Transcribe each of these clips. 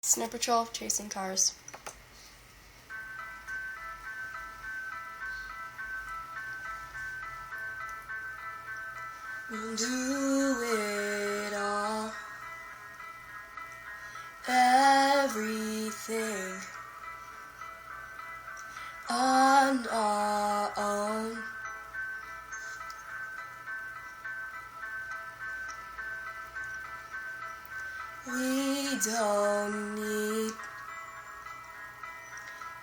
Snow Patrol chasing cars. We'll do it all, everything on our own. We don't need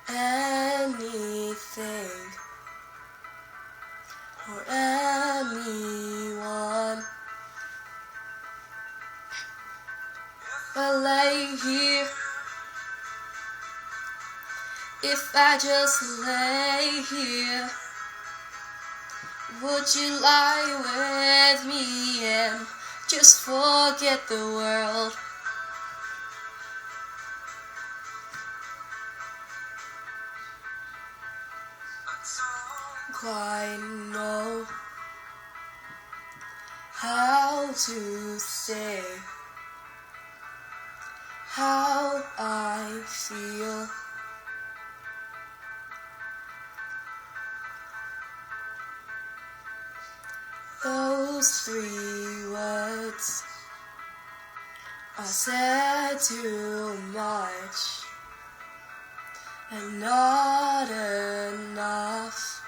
anything or anyone. But lay here, if I just lay here, would you lie with me and just forget the world? Quite know how to say how I feel. Those 3 words are said too much and not enough.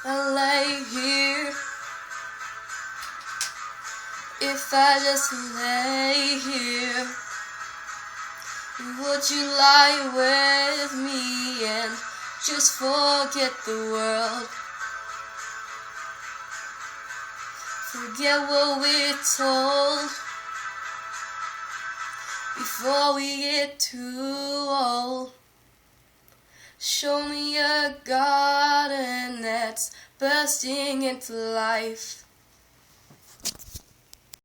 I lay here, if I just lay here, would you lie with me and just forget the world? Forget what we're told before we get too old. Show me a garden that's bursting into life.